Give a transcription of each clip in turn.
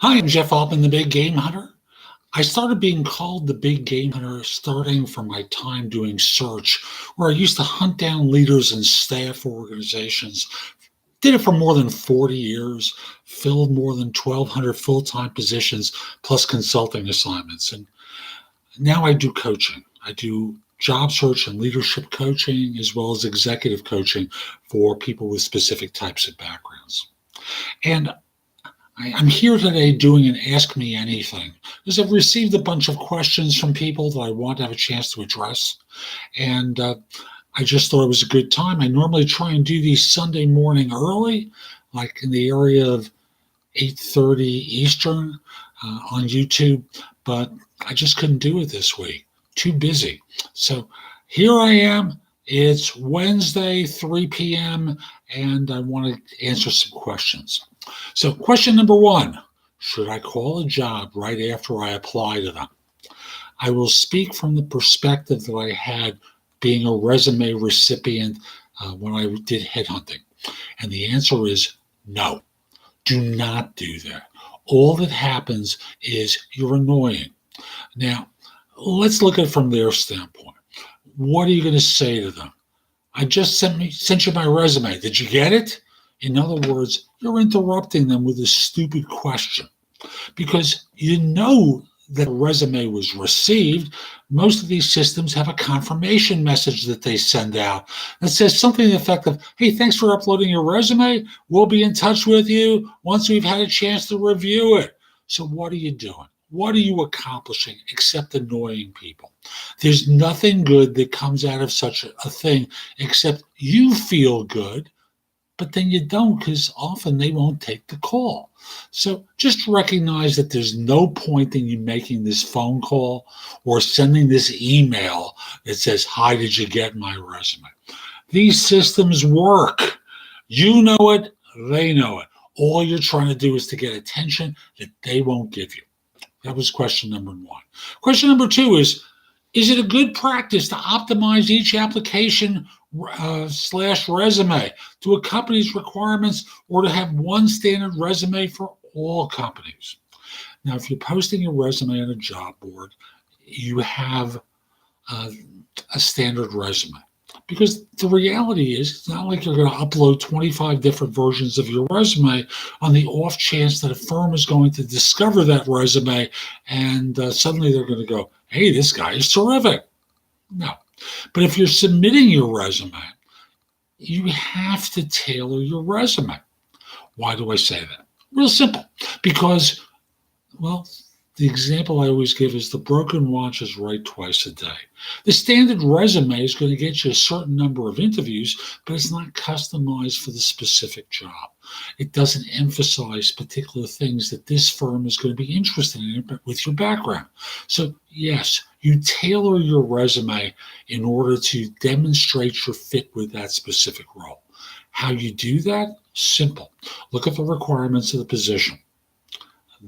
Hi, I'm Jeff Altman, the Big Game Hunter. I started being called the Big Game Hunter starting from my time doing search, where I used to hunt down leaders and staff for organizations. Did it for more than 40 years, filled more than 1,200 full time positions plus consulting assignments. And now I do coaching. I do job search and leadership coaching, as well as executive coaching for people with specific types of backgrounds. And I'm here today doing an Ask Me Anything because I've received a bunch of questions from people that I want to have a chance to address. And I just thought it was a good time. I normally try and do these Sunday morning early, like in the area of 8:30 Eastern on YouTube, but I just couldn't do it this week. Too busy. So here I am. It's Wednesday, 3 p.m., and I want to answer some questions. So, question number one, should I call a job right after I apply to them? I will speak from the perspective that I had being a resume recipient when I did headhunting. And the answer is no, do not do that. All that happens is you're annoying. Now, let's look at it from their standpoint. What are you going to say to them? I just sent you my resume. Did you get it? In other words, you're interrupting them with a stupid question because you know that a resume was received. Most of these systems have a confirmation message that they send out that says something to the effect of, hey, thanks for uploading your resume. We'll be in touch with you once we've had a chance to review it. So what are you doing? What are you accomplishing except annoying people? There's nothing good that comes out of such a thing except you feel good, but then you don't because often they won't take the call. So just recognize that there's no point in you making this phone call or sending this email that says, hi, did you get my resume? These systems work. You know it, they know it. All you're trying to do is to get attention that they won't give you. That was question number one. Question number two is it a good practice to optimize each application slash resume to a company's requirements or to have one standard resume for all companies? Now, if you're posting your resume on a job board, you have a standard resume. Because the reality is, it's not like you're going to upload 25 different versions of your resume on the off chance that a firm is going to discover that resume and suddenly they're going to go, hey, this guy is terrific. No. But if you're submitting your resume, you have to tailor your resume. Why do I say that? Real simple. Because, well, the example I always give is the broken watch is right twice a day. The standard resume is going to get you a certain number of interviews, but it's not customized for the specific job. It doesn't emphasize particular things that this firm is going to be interested in with your background. So, yes, you tailor your resume in order to demonstrate your fit with that specific role. How you do that? Simple. Look at the requirements of the position.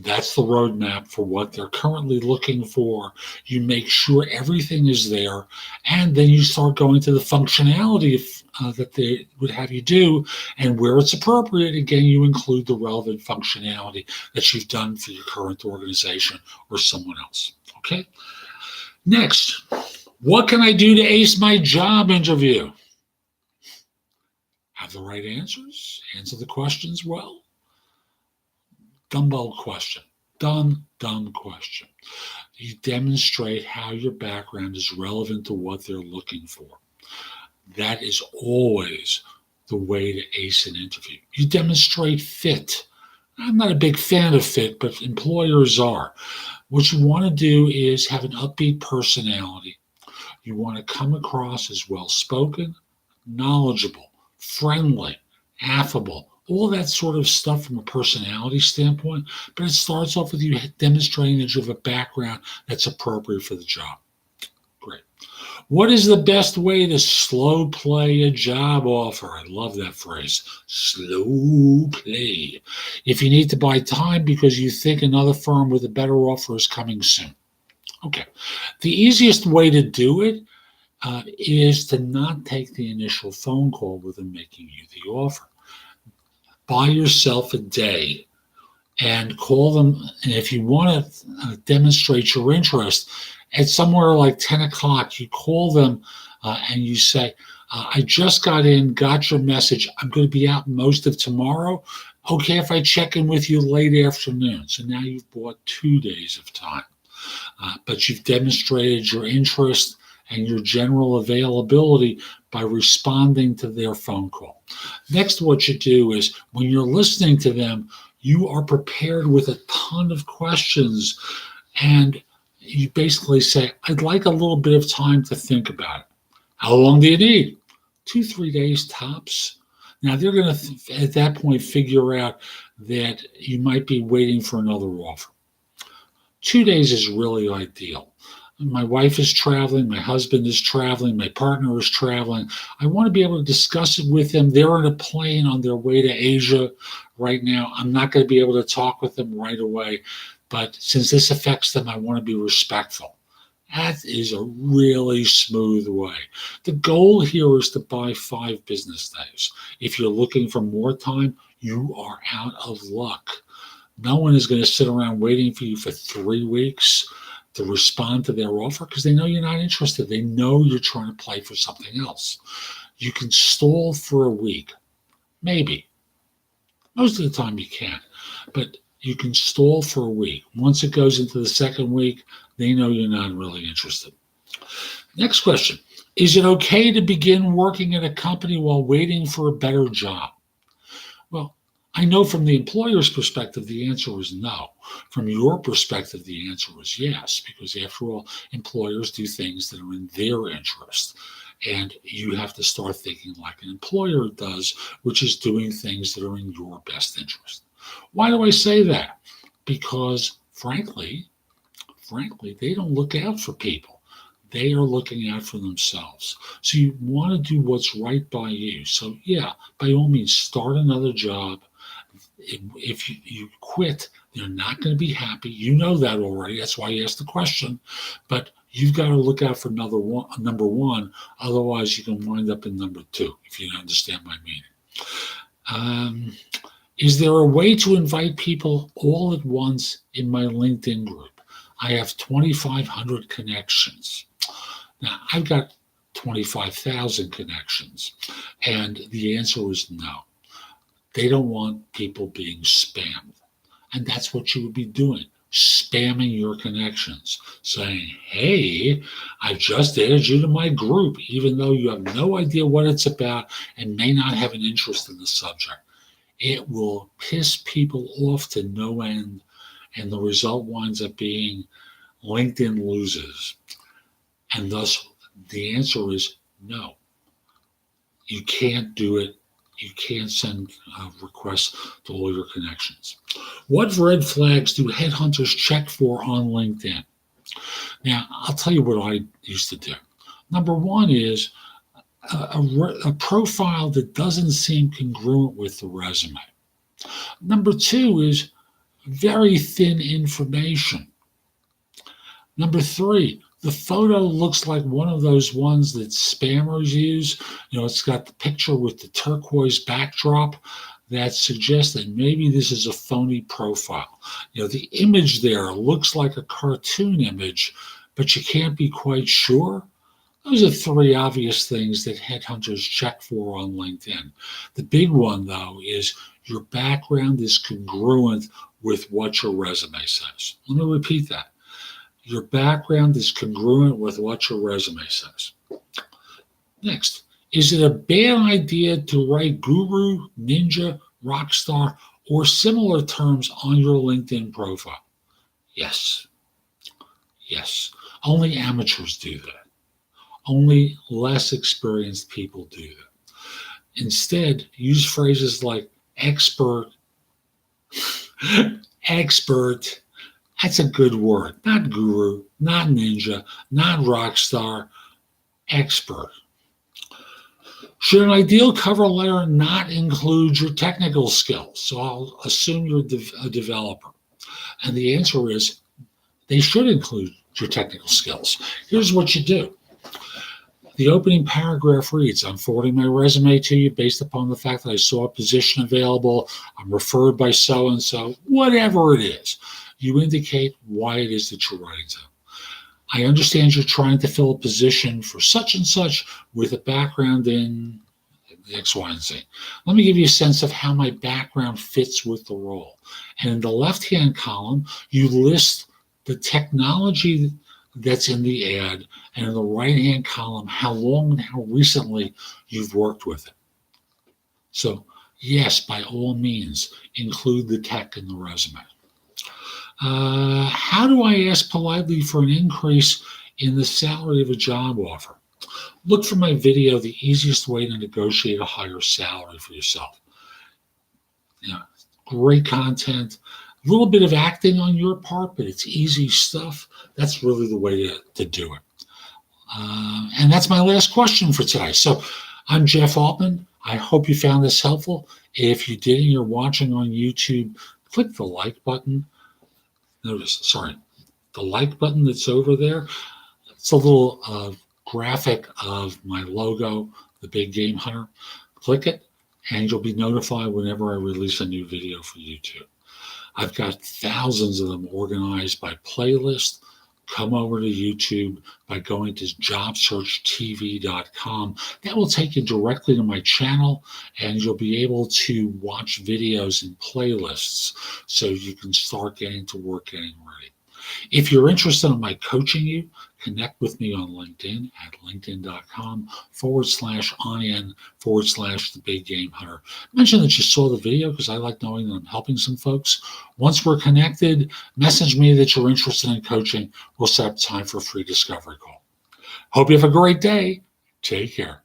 That's the roadmap for what they're currently looking for. You make sure everything is there, and then you start going to the functionality that they would have you do, and where it's appropriate, again, you include the relevant functionality that you've done for your current organization or someone else. Okay? Next, what can I do to ace my job interview? Have the right answers, answer the questions well. Dumbbell question. Dumb question. You demonstrate how your background is relevant to what they're looking for. That is always the way to ace an interview. You demonstrate fit. I'm not a big fan of fit, but employers are. What you want to do is have an upbeat personality. You want to come across as well-spoken, knowledgeable, friendly, affable, all that sort of stuff from a personality standpoint, but it starts off with you demonstrating that you have a background that's appropriate for the job. Great. What is the best way to slow play a job offer? I love that phrase, slow play. If you need to buy time because you think another firm with a better offer is coming soon. Okay. The easiest way to do it is to not take the initial phone call with them making you the offer. Buy yourself a day and call them. And if you want to demonstrate your interest, at somewhere like 10 o'clock, you call them and you say, I just got in, got your message. I'm going to be out most of tomorrow. Okay, if I check in with you late afternoon. So now you've bought 2 days of time. But you've demonstrated your interest and your general availability by responding to their phone call. Next, what you do is when you're listening to them, you are prepared with a ton of questions, and you basically say, I'd like a little bit of time to think about it. How long do you need? 2-3 days tops. Now, they're going to, at that point, figure out that you might be waiting for another offer. 2 days is really ideal. My wife is traveling, my husband is traveling, my partner is traveling. I want to be able to discuss it with them. They're on a plane on their way to Asia right now. I'm not going to be able to talk with them right away, but since this affects them, I want to be respectful. That is a really smooth way. The goal here is to buy 5 business days. If you're looking for more time, you are out of luck. No one is going to sit around waiting for you for 3 weeks to respond to their offer because they know you're not interested. They know you're trying to play for something else. You can stall for a week, maybe. Most of the time you can, but you can stall for a week. Once it goes into the second week, they know you're not really interested. Next question. Is it okay to begin working at a company while waiting for a better job? Well, I know from the employer's perspective, the answer is no. From your perspective, the answer is yes, because after all, employers do things that are in their interest. And you have to start thinking like an employer does, which is doing things that are in your best interest. Why do I say that? Because frankly, they don't look out for people. They are looking out for themselves. So you want to do what's right by you. So yeah, by all means, start another job. If you quit, they're not going to be happy. You know that already. That's why you asked the question. But you've got to look out for number one. Otherwise, you can wind up in number 2, if you understand my meaning. Is there a way to invite people all at once in my LinkedIn group? I have 2,500 connections. Now, I've got 25,000 connections. And the answer is no. They don't want people being spammed. And that's what you would be doing, spamming your connections, saying, hey, I just added you to my group, even though you have no idea what it's about and may not have an interest in the subject. It will piss people off to no end, and the result winds up being LinkedIn loses. And thus, the answer is no. You can't do it. You can't send requests to all your connections. What red flags do headhunters check for on LinkedIn? Now, I'll tell you what I used to do. Number 1 is a profile that doesn't seem congruent with the resume. Number 2 is very thin information. Number 3, the photo looks like one of those ones that spammers use. You know, it's got the picture with the turquoise backdrop that suggests that maybe this is a phony profile. You know, the image there looks like a cartoon image, but you can't be quite sure. Those are 3 obvious things that headhunters check for on LinkedIn. The big one, though, is your background is congruent with what your resume says. Let me repeat that. Your background is congruent with what your resume says. Next, is it a bad idea to write guru, ninja, rock star, or similar terms on your LinkedIn profile? Yes. Yes. Only amateurs do that. Only less experienced people do that. Instead, use phrases like expert, expert. That's a good word. Not guru, not ninja, not rock star, expert. Should an ideal cover letter not include your technical skills? So I'll assume you're a developer. And the answer is they should include your technical skills. Here's what you do. The opening paragraph reads, I'm forwarding my resume to you based upon the fact that I saw a position available. I'm referred by so-and-so, whatever it is. You indicate why it is that you're writing to them. I understand you're trying to fill a position for such and such with a background in X, Y, and Z. Let me give you a sense of how my background fits with the role. And in the left-hand column, you list the technology that's in the ad, and in the right-hand column, how long and how recently you've worked with it. So, yes, by all means, include the tech in the resume. How do I ask politely for an increase in the salary of a job offer? Look for my video, The Easiest Way to Negotiate a Higher Salary for Yourself. Great content, a little bit of acting on your part, but it's easy stuff. That's really the way to do it. And that's my last question for today. So I'm Jeff Altman. I hope you found this helpful. If you did and you're watching on YouTube, click the like button. The like button that's over there. It's a little graphic of my logo, the Big Game Hunter. Click it, and you'll be notified whenever I release a new video for YouTube. I've got thousands of them organized by playlist. Come over to YouTube by going to JobSearchTV.com. That will take you directly to my channel, and you'll be able to watch videos in playlists so you can start getting to work getting ready. If you're interested in my coaching you, connect with me on LinkedIn at linkedin.com/IN/the Big Game Hunter. Mention that you saw the video because I like knowing that I'm helping some folks. Once we're connected, message me that you're interested in coaching. We'll set up time for a free discovery call. Hope you have a great day. Take care.